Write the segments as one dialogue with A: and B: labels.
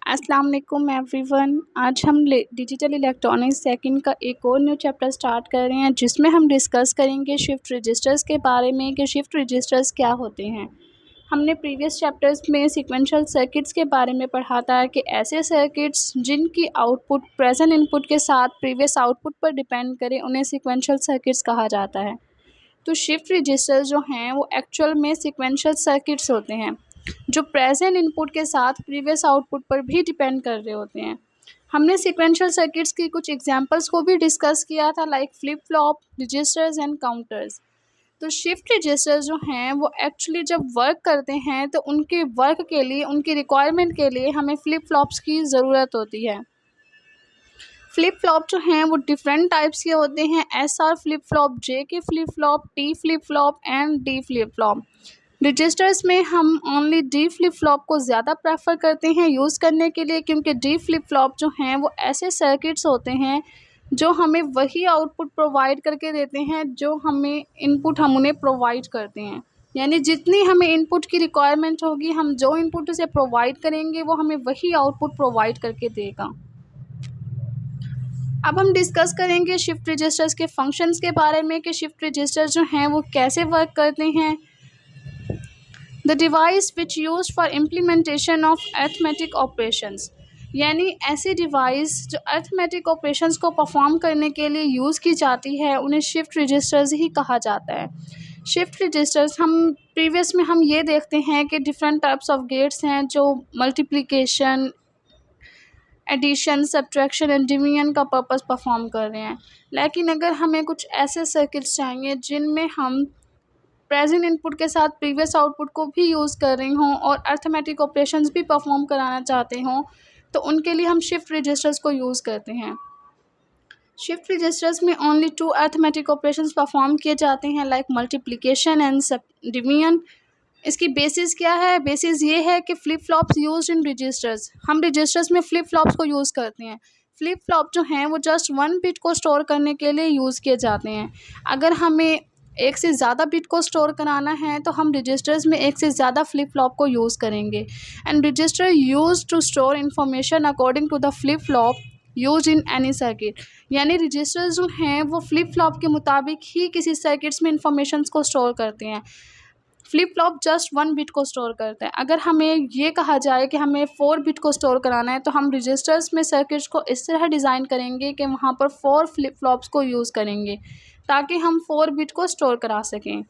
A: अस्सलाम वालेकुम एवरीवन। आज हम डिजिटल इलेक्ट्रॉनिक्स सेकंड का एक और न्यू चैप्टर स्टार्ट कर रहे हैं जिसमें हम डिस्कस करेंगे शिफ्ट रजिस्टर्स के बारे में कि शिफ्ट रजिस्टर्स क्या होते हैं। हमने प्रीवियस चैप्टर्स में सीक्वेंशियल सर्किट्स के बारे में पढ़ा था कि ऐसे सर्किट्स जिनकी आउटपुट प्रेजेंट इनपुट के साथ प्रीवियस आउटपुट पर डिपेंड करे उन्हें सीक्वेंशियल सर्किट्स कहा जाता है। तो शिफ्ट रजिस्टर्स जो हैं वो एक्चुअल में सीक्वेंशियल सर्किट्स होते हैं जो प्रेजेंट इनपुट के साथ प्रीवियस आउटपुट पर भी डिपेंड कर रहे होते हैं। हमने सीक्वेंशियल सर्किट्स की कुछ एग्जांपल्स को भी डिस्कस किया था like flip flop, registers and counters. तो शिफ्ट रजिस्टर्स जो हैं वो एक्चुअली जब वर्क करते हैं तो उनके वर्क के लिए, उनकी रिक्वायरमेंट के लिए हमें फ्लिप फ्लॉप्स की ज़रूरत होती है। फ्लिप फ्लॉप जो हैं वो डिफरेंट टाइप्स के होते हैं, SR flip flop, JK flip flop, T flip flop and D flip flop. Registers में हम ओनली D फ्लिप फ्लॉप को ज़्यादा प्रेफर करते हैं यूज़ करने के लिए, क्योंकि D फ्लिप फ्लॉप जो हैं वो ऐसे सर्किट्स होते हैं जो हमें वही आउटपुट प्रोवाइड करके देते हैं जो हमें इनपुट हम उन्हें प्रोवाइड करते हैं। यानी जितनी हमें इनपुट की रिक्वायरमेंट होगी, हम जो इनपुट उसे प्रोवाइड करेंगे वो हमें वही आउटपुट प्रोवाइड करके देगा। अब हम डिस्कस करेंगे शिफ्ट रजिस्टर्स के फंक्शंस के बारे में कि शिफ्ट रजिस्टर्स जो हैं वो कैसे वर्क करते हैं। The device which used for implementation of arithmetic operations, यानी ऐसी डिवाइस जो अरिथमेटिक ऑपरेशंस को परफॉर्म करने के लिए यूज़ की जाती है उन्हें शिफ्ट रजिस्टर्स ही कहा जाता है। शिफ्ट रजिस्टर्स हम ये देखते हैं कि डिफरेंट टाइप्स ऑफ गेट्स हैं जो multiplication, addition, subtraction and division का पर्पस परफॉर्म कर रहे हैं। लेकिन अगर हमें कुछ ऐसे सर्किट्स चाहिए जिनमें हम प्रेजेंट इनपुट के साथ प्रीवियस आउटपुट को भी यूज़ कर रही हों और अरिथमेटिक ऑपरेशंस भी परफॉर्म कराना चाहते हों तो उनके लिए हम शिफ्ट रजिस्टर्स को यूज़ करते हैं। शिफ्ट रजिस्टर्स में ओनली 2 अरिथमेटिक ऑपरेशंस परफॉर्म किए जाते हैं लाइक मल्टीप्लिकेशन एंड डिवीजन। इसकी बेसिस क्या है? बेसिस ये है कि flip flops used in registers, हम रजिस्टर्स में फ्लिप फ्लॉप्स को यूज़ करते हैं। फ्लिप फ्लॉप जो हैं वो जस्ट 1 बिट को स्टोर करने के लिए यूज़ किए जाते हैं। अगर हमें एक से ज़्यादा बिट को स्टोर कराना है तो हम रजिस्टर्स में एक से ज़्यादा फ्लिप फ्लॉप को यूज़ करेंगे। And register use to store information according to the flip flop use in any circuit, यानी रजिस्टर्स जो हैं वो फ्लिप फ्लॉप के मुताबिक ही किसी सर्किट्स में इंफॉर्मेशन को स्टोर करते हैं। फ्लिप फ्लॉप जस्ट 1 बिट को स्टोर करता है। अगर हमें ये कहा जाए कि हमें 4 बिट को स्टोर कराना है तो हम रजिस्टर्स में सर्किट्स को इस तरह डिज़ाइन करेंगे कि वहाँ पर 4 फ्लिप फ्लॉप्स को यूज़ करेंगे ताकि हम 4 बिट को स्टोर करा सकें।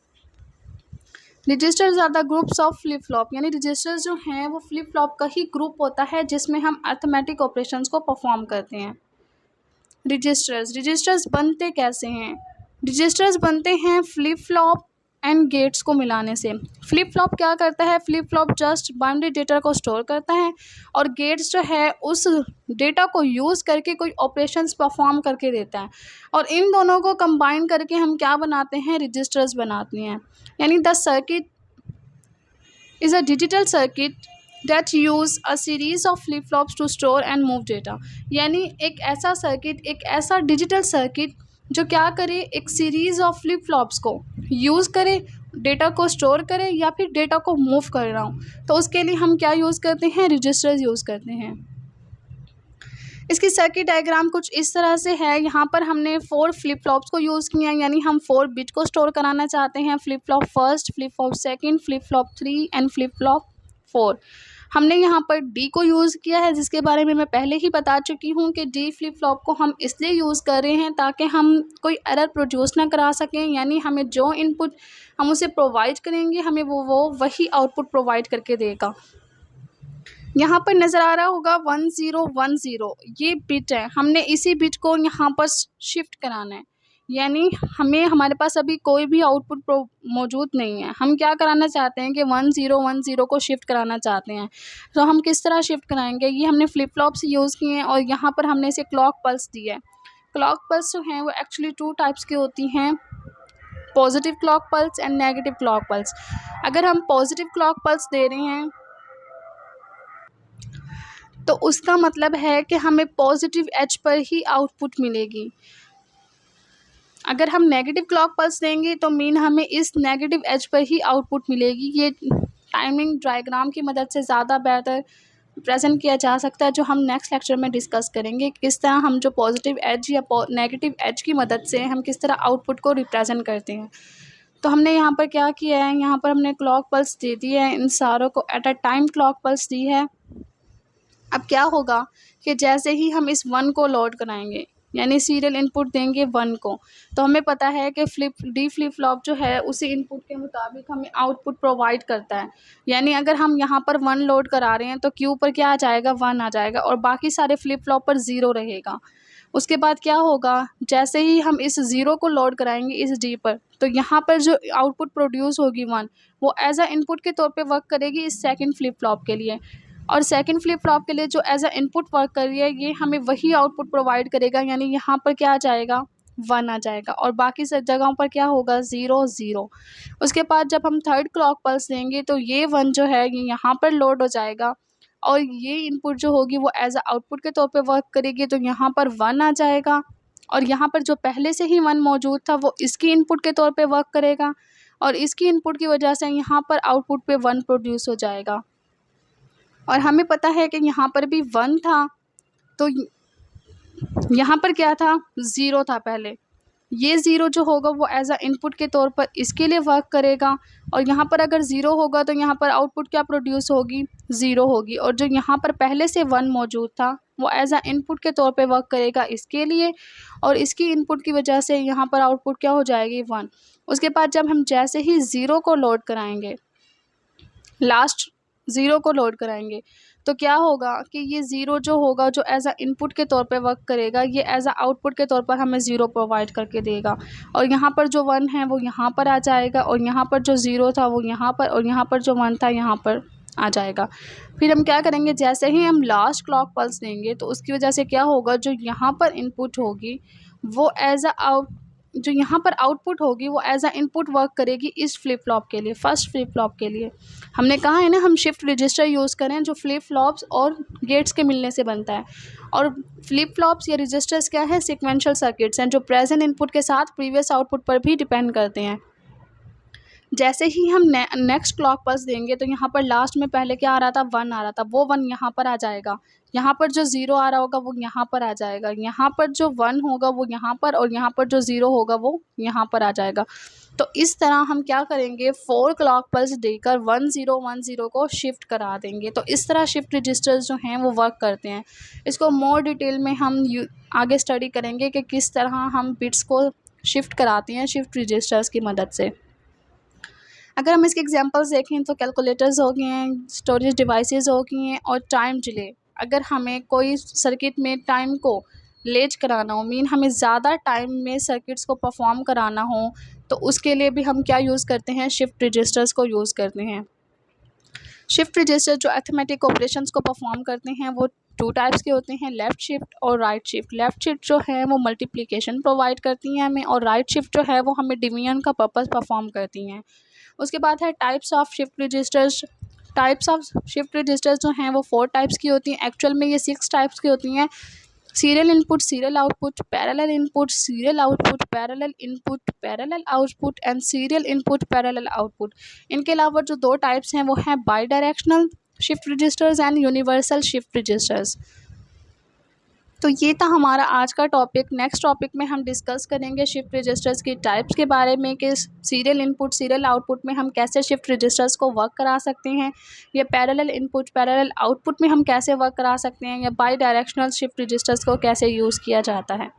A: Registers are the groups of flip flop, यानी रजिस्टर्स जो हैं वो फ्लिप फ्लॉप का ही ग्रुप होता है जिसमें हम अरिथमेटिक ऑपरेशंस को परफॉर्म करते हैं। रजिस्टर्स बनते कैसे हैं? रजिस्टर्स बनते हैं फ्लिप फ्लॉप एंड गेट्स को मिलाने से। फ्लिप फ्लॉप क्या करता है? Flip flop just binary data को स्टोर करता है और गेट्स जो है उस डेटा को यूज़ करके कोई ऑपरेशंस परफॉर्म करके देता है, और इन दोनों को कंबाइन करके हम क्या बनाते हैं? रजिस्टर्स बनाते हैं। यानी the circuit is a digital circuit that use a series of flip flops to store and move data, यानी एक ऐसा सर्किट, एक ऐसा डिजिटल सर्किट जो क्या करे? एक सीरीज़ ऑफ फ्लिप फ्लॉप्स को यूज़ करे, डेटा को स्टोर करे या फिर डेटा को मूव कर रहा हूँ, तो उसके लिए हम क्या यूज़ करते हैं? रजिस्टर्स यूज़ करते हैं। इसकी सर्किट डायग्राम कुछ इस तरह से है। यहाँ पर हमने 4 फ्लिप फ्लॉप्स को यूज़ किया, यानी हम 4 बिट को स्टोर कराना चाहते हैं। Flip flop first, flip flop second, flip flop 3 and flip flop 4। हमने यहाँ पर D को यूज़ किया है जिसके बारे में मैं पहले ही बता चुकी हूँ कि D फ्लिप फ्लॉप को हम इसलिए यूज़ कर रहे हैं ताकि हम कोई एरर प्रोड्यूस ना करा सकें, यानी हमें जो इनपुट हम उसे प्रोवाइड करेंगे हमें वो वही आउटपुट प्रोवाइड करके देगा। यहाँ पर नज़र आ रहा होगा 1010, ये बिट है। हमने इसी बिट को यहाँ पर शिफ्ट कराना है, यानी हमारे पास अभी कोई भी आउटपुट मौजूद नहीं है। हम क्या कराना चाहते हैं कि 1010 को शिफ्ट कराना चाहते हैं। तो हम किस तरह शिफ्ट कराएंगे? ये हमने फ्लिप फ्लॉप से यूज़ किए हैं और यहाँ पर हमने इसे क्लॉक पल्स दी है। क्लॉक पल्स जो हैं वो एक्चुअली 2 टाइप्स की होती हैं, positive clock pulse and negative clock pulse. अगर हम पॉजिटिव क्लॉक पल्स दे रहे हैं तो उसका मतलब है कि हमें पॉजिटिव एज पर ही आउटपुट मिलेगी। अगर हम नेगेटिव क्लॉक पल्स देंगे तो हमें इस नेगेटिव एज पर ही आउटपुट मिलेगी। ये टाइमिंग डायग्राम की मदद से ज़्यादा बेहतर प्रेजेंट किया जा सकता है, जो हम नेक्स्ट लेक्चर में डिस्कस करेंगे किस तरह हम जो पॉजिटिव एज या नेगेटिव एज की मदद से हम किस तरह आउटपुट को रिप्रेजेंट करते हैं। तो हमने यहाँ पर क्या किया है, यहाँ पर हमने क्लॉक पल्स दे दी है, इन सारों को at a time clock pulse दी है। अब क्या होगा कि जैसे ही हम इस 1 को लोड कराएंगे, यानी सीरियल इनपुट देंगे 1 को, तो हमें पता है कि फ्लिप फ्लॉप जो है उसी इनपुट के मुताबिक हमें आउटपुट प्रोवाइड करता है। यानी अगर हम यहाँ पर 1 लोड करा रहे हैं तो क्यू पर क्या आ जाएगा, 1 आ जाएगा और बाकी सारे फ्लिप फ्लॉप पर 0 रहेगा। उसके बाद क्या होगा, जैसे ही हम इस 0 को लोड कराएंगे इस डी पर, तो यहाँ पर जो आउटपुट प्रोड्यूस होगी 1, वो एज अ इनपुट के तौर पे वर्क करेगी इस सेकंड फ्लिप फ्लॉप के लिए, और सेकंड फ्लिप फ्लॉप के लिए जो एज अ इनपुट वर्क कर रही है ये हमें वही आउटपुट प्रोवाइड करेगा। यानी यहाँ पर क्या आ जाएगा, 1 आ जाएगा और बाकी सब जगहों पर क्या होगा, 0 0। उसके बाद जब हम थर्ड क्लॉक पल्स देंगे तो ये 1 जो है ये यहाँ पर लोड हो जाएगा और ये इनपुट जो होगी वो एज अ आउटपुट के तौर पे वर्क करेगी, तो यहाँ पर 1 आ जाएगा और यहाँ पर जो पहले से ही 1 मौजूद था वो इसकी इनपुट के तौर पे वर्क करेगा और इसकी इनपुट की वजह से यहाँ पर आउटपुट पे 1 प्रोड्यूस हो जाएगा। और हमें पता है कि यहाँ पर भी 1 था, तो यहाँ पर क्या था, 0 था पहले। ये 0 जो होगा वो एज अ इनपुट के तौर पर इसके लिए वर्क करेगा और यहाँ पर अगर 0 होगा तो यहाँ पर आउटपुट क्या प्रोड्यूस होगी, 0 होगी, और जो यहाँ पर पहले से 1 मौजूद था वो एज अ इनपुट के तौर पे वर्क करेगा इसके लिए और इसकी इनपुट की वजह से यहाँ पर आउटपुट क्या हो जाएगी, 1। उसके बाद जब हम जैसे ही 0 को लोड कराएंगे, लास्ट 0 को लोड कराएंगे, तो क्या होगा कि ये 0 जो होगा जो एज अ इनपुट के तौर पे वर्क करेगा ये एज अ आउटपुट के तौर पर हमें 0 प्रोवाइड करके देगा और यहाँ पर जो 1 है वो यहाँ पर आ जाएगा और यहाँ पर जो 0 था वो यहाँ पर और यहाँ पर जो 1 था यहाँ पर आ जाएगा। फिर हम क्या करेंगे, जैसे ही हम लास्ट क्लॉक पल्स देंगे तो उसकी वजह से क्या होगा, जो यहाँ पर इनपुट होगी वो एज अ जो यहाँ पर आउटपुट होगी वो एज अ इनपुट वर्क करेगी इस फ्लिप फ्लॉप के लिए, फर्स्ट फ्लिप फ्लॉप के लिए। हमने कहा है ना हम शिफ्ट रजिस्टर यूज़ करें जो फ्लिप फ्लॉप्स और गेट्स के मिलने से बनता है, और फ्लिप फ्लॉप्स या रजिस्टर्स क्या है, सीक्वेंशियल सर्किट्स हैं जो प्रेजेंट इनपुट के साथ प्रीवियस आउटपुट पर भी डिपेंड करते हैं। जैसे ही हम नेक्स्ट क्लॉक पल्स देंगे तो यहाँ पर लास्ट में पहले क्या आ रहा था, 1 आ रहा था, वो 1 यहाँ पर आ जाएगा, यहाँ पर जो 0 आ रहा होगा वो यहाँ पर आ जाएगा, यहाँ पर जो 1 होगा वो यहाँ पर और यहाँ पर जो 0 होगा वो यहाँ पर आ जाएगा। तो इस तरह हम क्या करेंगे, 4 क्लॉक पल्स देकर 1 0 1 0 को शिफ्ट करा देंगे। तो इस तरह शिफ्ट रजिस्टर्स जो हैं वो वर्क करते हैं। इसको मोर डिटेल में हम आगे स्टडी करेंगे कि किस तरह हम बिट्स को शिफ्ट कराते हैं शिफ्ट रजिस्टर्स की मदद से। अगर हम इसके एग्जांपल्स देखें तो कैलकुलेटर्स हो गए हैं, स्टोरेज डिवाइसेस हो गई हैं और टाइम डिले। अगर हमें कोई सर्किट में टाइम को लेज कराना हो, मीन हमें ज़्यादा टाइम में सर्किट्स को परफॉर्म कराना हो, तो उसके लिए भी हम क्या यूज़ करते हैं, शिफ्ट रजिस्टर्स को यूज़ करते हैं। शिफ्ट रजिस्टर जो अरिथमेटिक ऑपरेशंस को परफॉर्म करते हैं वो 2 टाइप्स के होते हैं, लेफ़्ट शिफ्ट और राइट शिफ्ट। लेफ़्ट शिफ्ट जो है वो मल्टीप्लिकेशन प्रोवाइड करती हैं हमें और राइट शिफ्ट जो है वो हमें डिवीजन का पर्पस परफॉर्म करती हैं। उसके बाद है types of shift registers. Types of shift registers जो हैं वो 4 टाइप्स की होती हैं, एक्चुअल में ये 6 टाइप्स की होती हैं। Serial input, serial output, parallel input, serial output, parallel input, parallel output and serial input, parallel output. इनके अलावा जो 2 टाइप्स हैं वो हैं bidirectional shift registers and universal shift registers. तो ये था हमारा आज का टॉपिक। नेक्स्ट टॉपिक में हम डिस्कस करेंगे शिफ्ट रजिस्टर्स की टाइप्स के बारे में कि सीरियल इनपुट सीरियल आउटपुट में हम कैसे शिफ्ट रजिस्टर्स को वर्क करा सकते हैं, या पैरेलल इनपुट पैरेलल आउटपुट में हम कैसे वर्क करा सकते हैं, या बाई डायरेक्शनल शिफ्ट रजिस्टर्स को कैसे यूज़ किया जाता है।